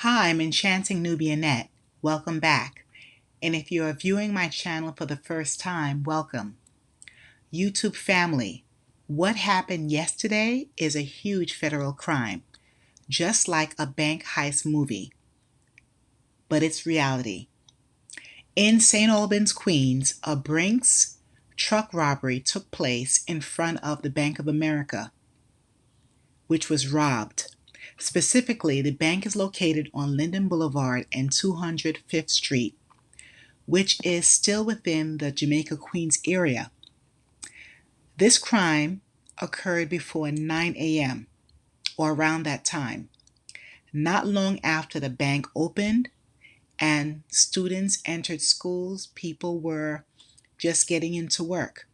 Hi, I'm Enchanting Nubia Net. Welcome back. And if you are viewing my channel for the first time, welcome. YouTube family, what happened yesterday is a huge federal crime, just like a bank heist movie. But it's reality. In St. Albans, Queens, a Brinks truck robbery took place in front of the Bank of America, which was robbed. Specifically, the bank is located on Linden Boulevard and 205th Street, which is still within the Jamaica Queens area. This crime occurred before 9 a.m. or around that time, not long after the bank opened and students entered schools. People were just getting into work.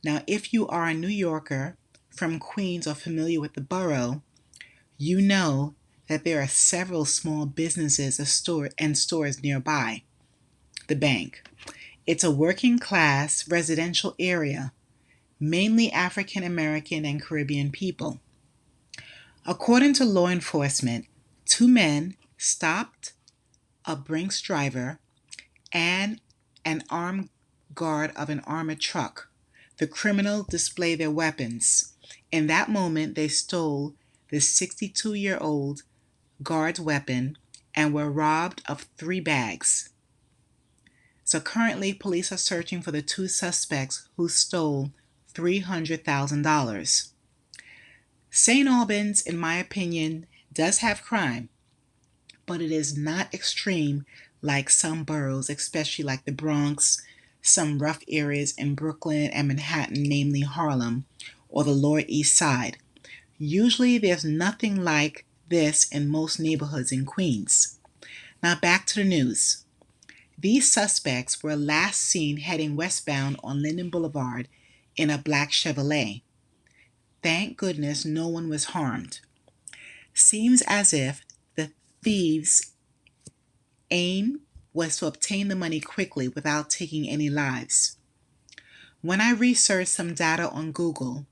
Now, if you are a New Yorker from Queens or familiar with the borough, you know that there are several small businesses and stores nearby the bank. It's a working class residential area, mainly African American and Caribbean people. According to law enforcement, two men stopped a Brinks driver and an armed guard of an armored truck. The criminals displayed their weapons. In that moment, they stole the 62-year-old guard's weapon and were robbed of 3 bags. So currently, police are searching for the 2 suspects who stole $300,000. St. Albans, in my opinion, does have crime, but it is not extreme like some boroughs, especially like the Bronx, some rough areas in Brooklyn and Manhattan, namely Harlem, or the Lower East Side. Usually there's nothing like this in most neighborhoods in Queens. Now back to the news. These suspects were last seen heading westbound on Linden Boulevard in a black Chevrolet. Thank goodness no one was harmed. Seems as if the thieves' aim was to obtain the money quickly without taking any lives. When I researched some data on Google,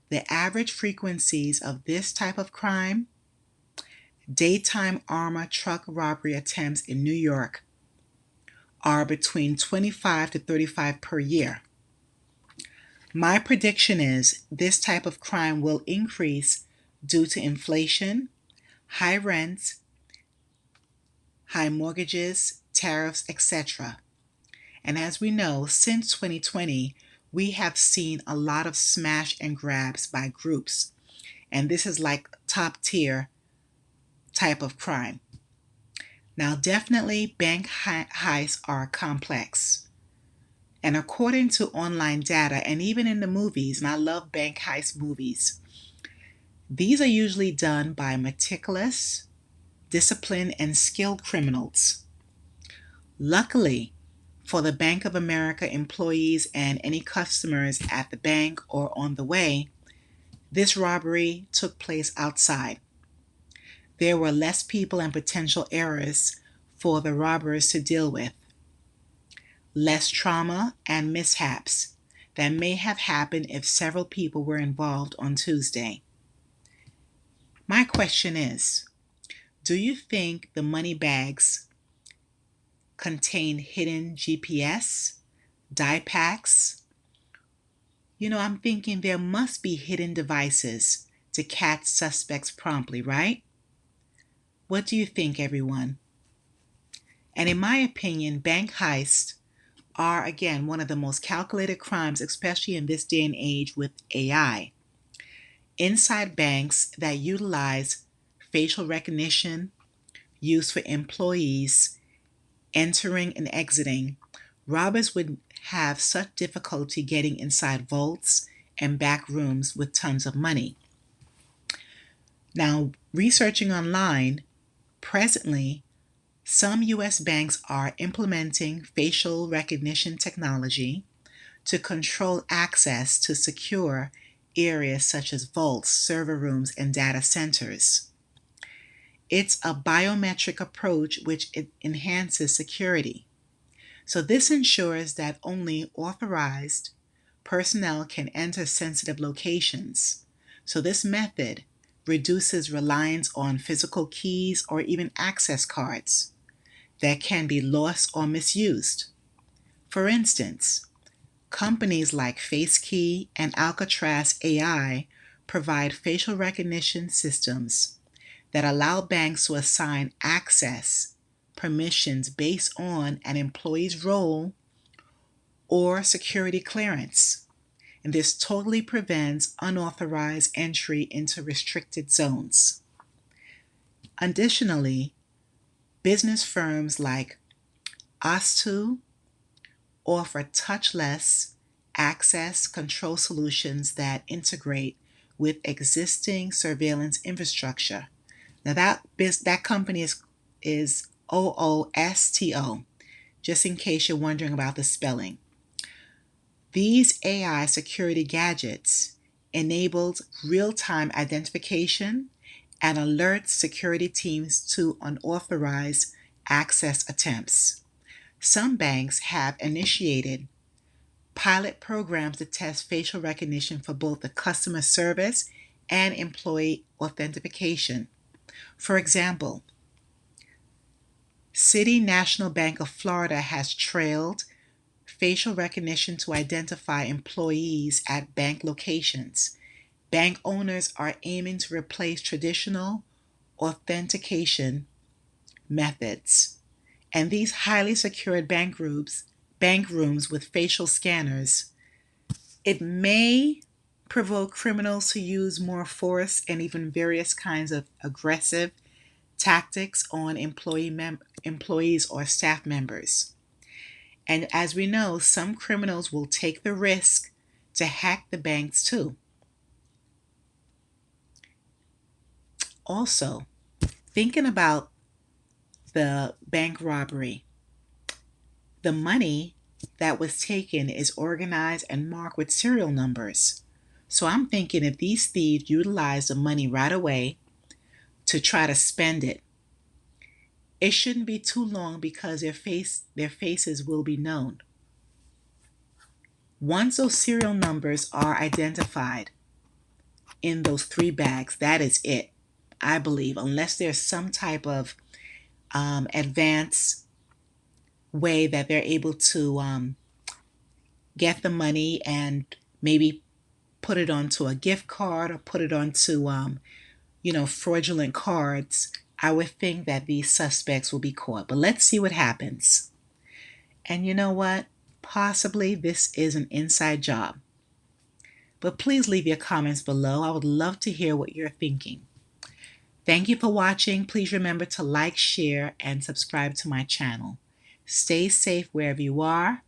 the average frequencies of this type of crime, daytime armor truck robbery attempts in New York, are between 25 to 35 per year. My prediction is this type of crime will increase due to inflation, high rents, high mortgages, tariffs, etc. And as we know, since 2020, we have seen a lot of smash and grabs by groups. And this is like top tier type of crime. Now, definitely bank heists are complex. And according to online data, and even in the movies, and I love bank heist movies, these are usually done by meticulous, disciplined, and skilled criminals. Luckily, for the Bank of America employees and any customers at the bank or on the way, this robbery took place outside. There were less people and potential errors for the robbers to deal with. Less trauma and mishaps that may have happened if several people were involved on Tuesday. My question is, do you think the money bags contain hidden GPS, die packs? I'm thinking there must be hidden devices to catch suspects promptly, right? What do you think, everyone? And in my opinion, bank heists are, again, one of the most calculated crimes, especially in this day and age with AI. Inside banks that utilize facial recognition used for employees entering and exiting, robbers would have such difficulty getting inside vaults and back rooms with tons of money. Now, researching online, presently, some U.S. banks are implementing facial recognition technology to control access to secure areas such as vaults, server rooms, and data centers. It's a biometric approach which enhances security. So this ensures that only authorized personnel can enter sensitive locations. So this method reduces reliance on physical keys or even access cards that can be lost or misused. For instance, companies like FaceKey and Alcatraz AI provide facial recognition systems that allow banks to assign access permissions based on an employee's role or security clearance. And this totally prevents unauthorized entry into restricted zones. Additionally, business firms like Ostu offer touchless access control solutions that integrate with existing surveillance infrastructure. Now that company is OOSTO, just in case you're wondering about the spelling. These AI security gadgets enabled real-time identification and alerts security teams to unauthorized access attempts. Some banks have initiated pilot programs to test facial recognition for both the customer service and employee authentication. For example, City National Bank of Florida has trailed facial recognition to identify employees at bank locations. Bank owners are aiming to replace traditional authentication methods. And these highly secured bank rooms with facial scanners, it may provoke criminals to use more force and even various kinds of aggressive tactics on employees or staff members. And as we know, some criminals will take the risk to hack the banks too. Also, thinking about the bank robbery, the money that was taken is organized and marked with serial numbers. So I'm thinking if these thieves utilize the money right away to try to spend it, it shouldn't be too long because their faces will be known. Once those serial numbers are identified in those 3 bags, that is it, I believe, unless there's some type of advanced way that they're able to get the money and maybe put it onto a gift card or put it onto fraudulent cards. I would think that these suspects will be caught. But let's see what happens. And you know what? Possibly this is an inside job. But please leave your comments below. I would love to hear what you're thinking. Thank you for watching. Please remember to like, share, and subscribe to my channel. Stay safe wherever you are.